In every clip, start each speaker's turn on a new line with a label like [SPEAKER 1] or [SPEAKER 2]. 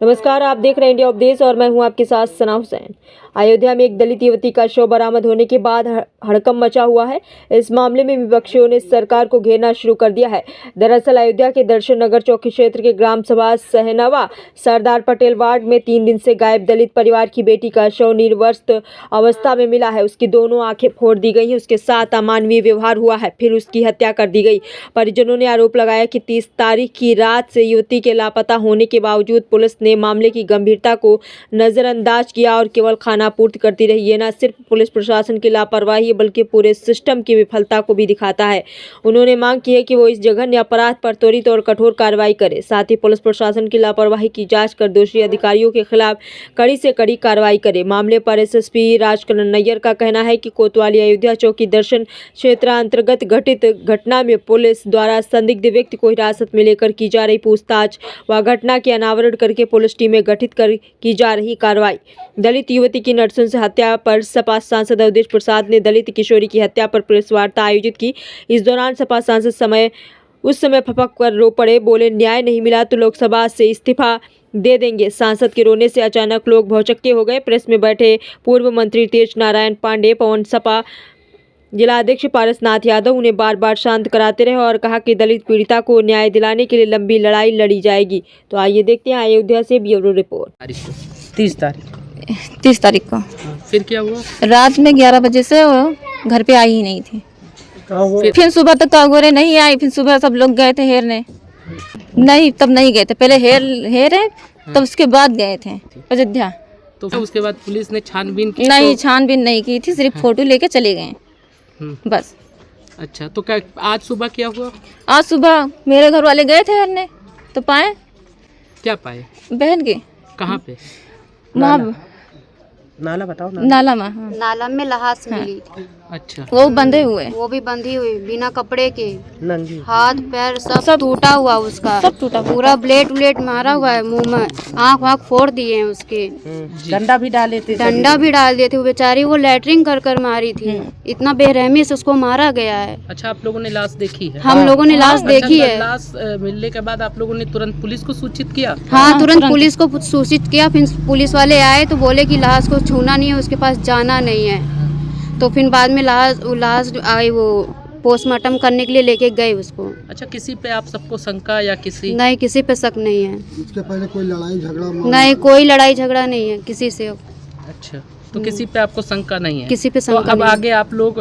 [SPEAKER 1] नमस्कार, आप देख रहे हैं इंडिया अपडेट्स और मैं हूं आपके साथ सना हुसैन। अयोध्या में एक दलित युवती का शव बरामद होने के बाद हड़कंप मचा हुआ है। इस मामले में विपक्षियों ने सरकार को घेरना शुरू कर दिया है। दरअसल अयोध्या के दर्शन नगर चौकी क्षेत्र के ग्राम सभा सहनवा सरदार पटेल वार्ड में 3 दिन से गायब दलित परिवार की बेटी का शव निर्वस्त्र अवस्था में मिला है। उसकी दोनों आंखें फोड़ दी गई हैं, उसके साथ अमानवीय व्यवहार हुआ है, फिर उसकी हत्या कर दी गई। परिजनों ने आरोप लगाया कि 30 तारीख की रात से युवती के लापता होने के बावजूद पुलिस ने मामले की गंभीरता को नजरअंदाज किया और केवल खानापूर्ति करती रही। ये न सिर्फ पुलिस प्रशासन की लापरवाही बल्कि पूरे सिस्टम की विफलता को भी दिखाता है। उन्होंने मांग की है कि वो इस जघन्य अपराध पर त्वरित और कठोर कार्रवाई करे। साथ ही पुलिस प्रशासन की लापरवाही की जांच कर दोषी अधिकारियों के खिलाफ कड़ी से कड़ी कार्रवाई करे। मामले पर एसएसपी राजकरण नैयर का कहना है कि कोतवाली अयोध्या चौकी दर्शन क्षेत्र अंतर्गत घटित घटना में पुलिस द्वारा संदिग्ध व्यक्ति को हिरासत में लेकर की जा रही पूछताछ व घटना के अनावरण करके पुलिस टीमें गठित कर की जा रही कार्रवाई। दलित युवती की नरसुन से हत्या पर सपा सांसद अवधेश प्रसाद ने दलित किशोरी की हत्या पर प्रेस वार्ता आयोजित की। इस दौरान सपा सांसद उस समय फपक कर रो पड़े, बोले न्याय नहीं मिला तो लोकसभा से इस्तीफा दे देंगे। सांसद के रोने से अचानक लोग भौचक्के हो गए। प्रेस में बैठे पूर्व मंत्री तेज नारायण पांडे, पवन सपा जिलाध्यक्ष पारसनाथ यादव उन्हें बार बार शांत कराते रहे और कहा कि दलित पीड़िता को न्याय दिलाने के लिए लंबी लड़ाई लड़ी जाएगी। तो आइए देखते हैं अयोध्या से ब्यूरो रिपोर्ट।
[SPEAKER 2] 30 तारीख को
[SPEAKER 3] फिर क्या हुआ?
[SPEAKER 2] रात में 11 बजे से वो घर पे आई ही नहीं थी। फिर सुबह तक तो अगोरे नहीं आई। फिर सुबह सब लोग गए थे हेरने, नहीं तब नहीं गए थे, पहले हेरे तब उसके बाद गए थे अयोध्या।
[SPEAKER 3] तो उसके बाद पुलिस ने छानबीन की?
[SPEAKER 2] नहीं, छानबीन नहीं की थी, सिर्फ फोटो लेके चले गए बस।
[SPEAKER 3] अच्छा, तो क्या आज सुबह क्या हुआ?
[SPEAKER 2] आज सुबह मेरे घर वाले गए थे हेरने तो पाए।
[SPEAKER 3] क्या पाए?
[SPEAKER 2] बहन के।
[SPEAKER 3] कहाँ पे?
[SPEAKER 4] नाला बताओ ना।
[SPEAKER 2] नाला में। हाँ।
[SPEAKER 5] नाला में लहास मिली।
[SPEAKER 3] अच्छा,
[SPEAKER 2] वो बंधे हुए,
[SPEAKER 5] वो भी बंधी हुई, बिना कपड़े के,
[SPEAKER 4] नंगी,
[SPEAKER 5] हाथ पैर सब टूटा हुआ, उसका
[SPEAKER 2] सब टूटा,
[SPEAKER 5] पूरा ब्लेड मारा हुआ है, मुंह में आँख फोड़ दिए हैं उसके।
[SPEAKER 4] डंडा भी डाले थे,
[SPEAKER 5] डंडा भी डाल दिए थे। वो बेचारी वो लैटरिन कर मारी थी। इतना बेरहमी से उसको मारा गया है।
[SPEAKER 3] अच्छा, आप लोगों ने लाश देखी है?
[SPEAKER 5] हम लोगों ने लाश देखी है।
[SPEAKER 3] लाश मिलने के बाद आप लोगों ने तुरंत पुलिस को सूचित किया?
[SPEAKER 5] हाँ, तुरंत पुलिस को सूचित किया। फिर पुलिस वाले आए तो बोले कि लाश को छूना नहीं है, उसके पास जाना नहीं है। तो फिर बाद में लाश आई, वो पोस्टमार्टम करने के लिए लेके गए उसको।
[SPEAKER 3] अच्छा, किसी पे आप सबको शंका या किसी?
[SPEAKER 5] नहीं, किसी पे शक नहीं है।
[SPEAKER 6] इसके पहले कोई लड़ाई झगड़ा?
[SPEAKER 5] नहीं, कोई लड़ाई झगड़ा नहीं है किसी से।
[SPEAKER 3] अच्छा, तो किसी पे आपको शंका नहीं है?
[SPEAKER 5] किसी पे
[SPEAKER 3] तो
[SPEAKER 5] शंका
[SPEAKER 3] अब
[SPEAKER 5] नहीं।
[SPEAKER 3] आगे आप लोग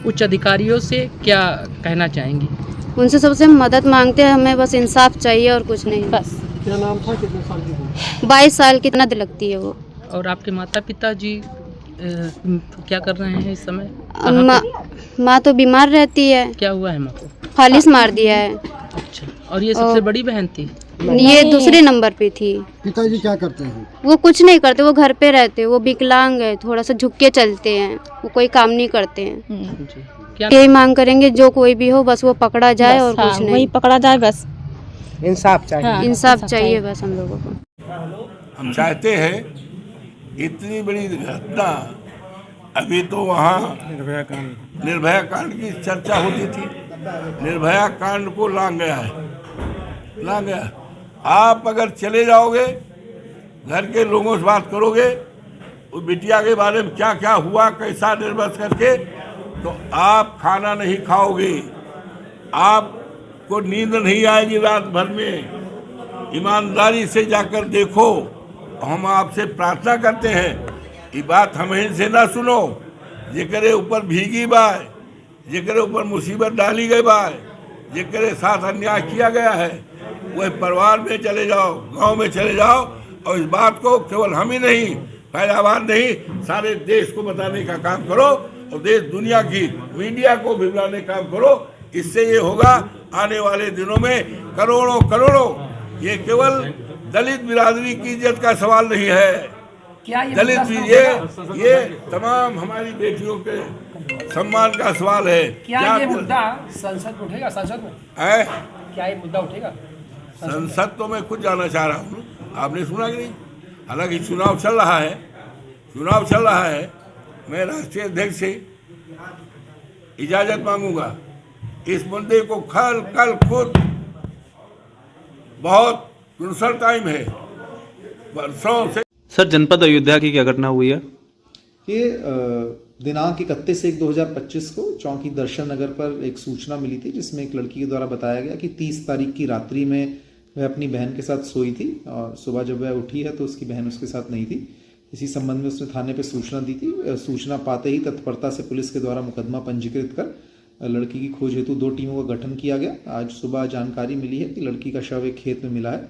[SPEAKER 3] उच्च अधिकारियों से क्या कहना चाहेंगी?
[SPEAKER 5] उनसे सबसे मदद मांगते हैं, हमें बस इंसाफ चाहिए और कुछ नहीं। बस।
[SPEAKER 6] क्या नाम था? कितने साल की थी?
[SPEAKER 5] 22 साल की नद लगती है वो।
[SPEAKER 3] और आपके माता पिता जी क्या कर रहे हैं इस समय?
[SPEAKER 5] माँ तो बीमार रहती है।
[SPEAKER 3] क्या हुआ है माँ को?
[SPEAKER 5] फालिस मार दिया है।
[SPEAKER 3] अच्छा, और ये सबसे बड़ी बहन थी?
[SPEAKER 5] ये दूसरे नंबर पे थी।
[SPEAKER 6] पिताजी क्या करते हैं?
[SPEAKER 5] वो कुछ नहीं करते, वो घर पे रहते। वो विकलांग है, थोड़ा सा झुक के चलते हैं, वो कोई काम नहीं करते हैं।
[SPEAKER 3] जी, क्या
[SPEAKER 5] यही मांग करेंगे, जो कोई भी हो बस वो पकड़ा जाए और कुछ नहीं।
[SPEAKER 2] वही पकड़ा जाए बस।
[SPEAKER 4] इंसाफ चाहिए।
[SPEAKER 5] इंसाफ चाहिए बस हम लोगों को।
[SPEAKER 7] हम चाहते हैं इतनी बड़ी घटना, अभी तो वहाँ निर्भया कांड की चर्चा होती थी, निर्भया कांड को लांग गया है, लांग गया। आप अगर चले जाओगे, घर के लोगों से बात करोगे उस बिटिया के बारे में क्या क्या हुआ, कैसा निर्वस करके, तो आप खाना नहीं खाओगे, आपको नींद नहीं आएगी रात भर में। ईमानदारी से जाकर देखो। हम आपसे प्रार्थना करते हैं, ये बात हमें से ना सुनो। जेकरे ऊपर भीगी बाय, जेकरे ऊपर मुसीबत डाली गई बाय, जेकरे साथ अन्याय किया गया है, वह परिवार में चले जाओ, गांव में चले जाओ और इस बात को केवल हम ही नहीं, फैलावान नहीं, सारे देश को बताने का काम करो और देश दुनिया की मीडिया को भी बुलाने का काम करो। इससे ये होगा आने वाले दिनों में करोड़ों, ये केवल दलित बिरादरी की इज्जत का सवाल नहीं है। दलित ये तमाम हमारी बेटियों के सम्मान का सवाल है।
[SPEAKER 8] क्या ये मुद्दा संसद में उठेगा? संसद में क्या ये मुद्दा उठेगा?
[SPEAKER 7] संसद तो मैं खुद जाना चाह रहा हूँ, आपने सुना कि नहीं? हालांकि चुनाव चल रहा है, मैं राष्ट्रीय अध्यक्ष से इजाजत मांगूंगा इस मुद्दे को कल खुद बहुत क्रूशल टाइम है, वर्षों से।
[SPEAKER 9] सर, जनपद अयोध्या की क्या घटना हुई है?
[SPEAKER 10] ये दिनांक 31/1/2025 को चौकी दर्शन नगर पर एक सूचना मिली थी, जिसमें एक लड़की के द्वारा बताया गया कि 30 तारीख की रात्रि में वह अपनी बहन के साथ सोई थी और सुबह जब वह उठी है तो उसकी बहन उसके साथ नहीं थी। इसी संबंध में उसने थाने पे सूचना दी थी। सूचना पाते ही तत्परता से पुलिस के द्वारा मुकदमा पंजीकृत कर लड़की की खोज हेतु 2 टीमों का गठन किया गया। आज सुबह जानकारी मिली है कि लड़की का शव एक खेत में मिला है।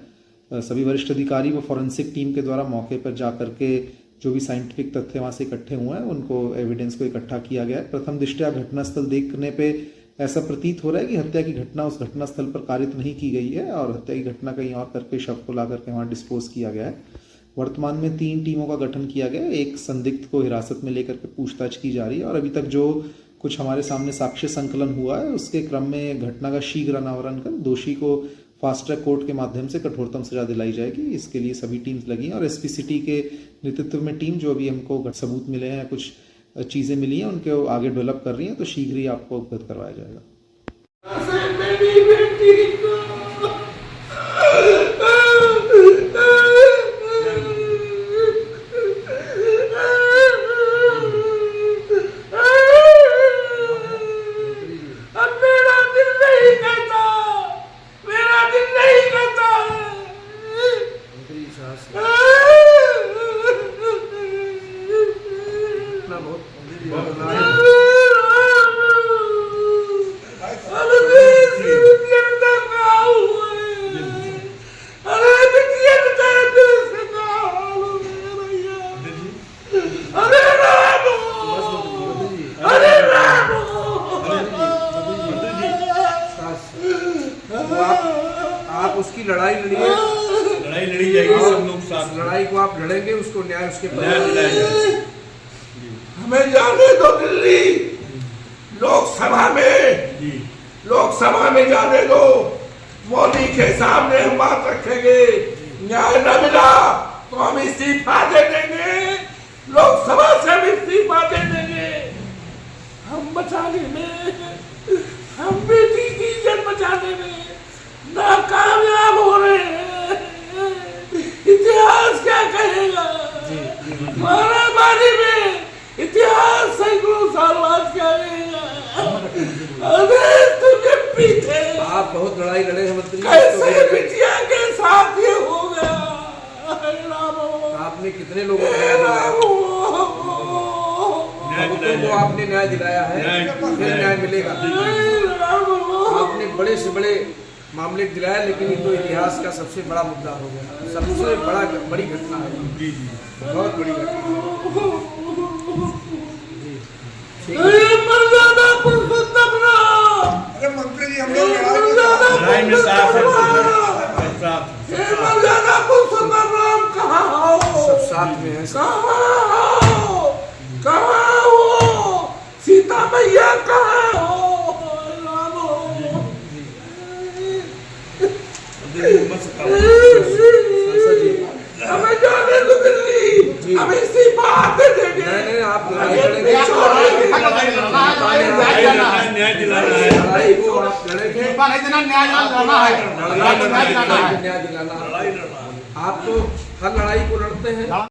[SPEAKER 10] सभी वरिष्ठ अधिकारी व फॉरेंसिक टीम के द्वारा मौके पर जा करके जो भी साइंटिफिक तथ्य वहाँ से इकट्ठे हुए हैं उनको एविडेंस को इकट्ठा किया गया है। प्रथम दृष्टया घटनास्थल देखने पे ऐसा प्रतीत हो रहा है कि हत्या की घटना उस घटनास्थल पर कारित नहीं की गई है और हत्या की घटना कहीं और करके शव को ला करके वहाँ डिस्पोज किया गया है। वर्तमान में 3 टीमों का गठन किया गया है। एक संदिग्ध को हिरासत में लेकर के पूछताछ की जा रही है और अभी तक जो कुछ हमारे सामने साक्ष्य संकलन हुआ है उसके क्रम में घटना का शीघ्र अनावरण कर दोषी को फास्ट ट्रैक कोर्ट के माध्यम से कठोरतम सजा दिलाई जाएगी। इसके लिए सभी टीम्स लगी हैं और एसपी सिटी के नेतृत्व में टीम जो अभी हमको सबूत मिले हैं, कुछ चीज़ें मिली हैं, उनके आगे डेवलप कर रही हैं, तो शीघ्र ही आपको अवगत करवाया जाएगा।
[SPEAKER 8] आप उसकी लड़ाई लड़िए, लड़ाई लड़ी जाएगी, सब लोग साथ लड़ाई को आप लड़ेंगे, उसको न्याय उसके
[SPEAKER 7] हमें जाने दो दिल्ली लोकसभा में जाने दो। मोदी के सामने हम बात रखेंगे, न्याय न मिला तो हम इस्तीफा दे देंगे, लोकसभा से हम इस्तीफा दे देंगे। हम बचाने में, हम बेटी की इज्जत बचाने में नाकामयाब हो रहे हैं। इतिहास क्या कहेगा? मारामारी में इतिहास सैकड़ों साल बाद क्या कहेगा? अरे तुझे पीछे
[SPEAKER 8] आप बहुत लड़ाई लड़े हैं मंत्री,
[SPEAKER 7] कैसे बिटिया के साथ ये हो गया?
[SPEAKER 8] आपने कितने लोगों को आपने न्याय दिलाया है, फिर न्याय मिलेगा। आपने बड़े से बड़े मामले दिलाया, लेकिन ये तो इतिहास का सबसे बड़ा मुद्दा हो गया, सबसे बड़ी घटना है, बहुत बड़ी घटना।
[SPEAKER 7] अरे मंत्री जी, हम लोग लड़ाई में साथ कहाँ हो?
[SPEAKER 8] सब साथ में है।
[SPEAKER 7] कहाँ हो? सीता मैया कहाँ हो? हमें जाने दो दिल्ली, हम इसी बात दे देंगे।
[SPEAKER 8] नहीं, आप लड़ाई लड़ेंगे, न्याय दिलाना है, लड़ाई को आप लड़ेंगे, न्याय दिलाना है। आप तो हर लड़ाई को लड़ते हैं।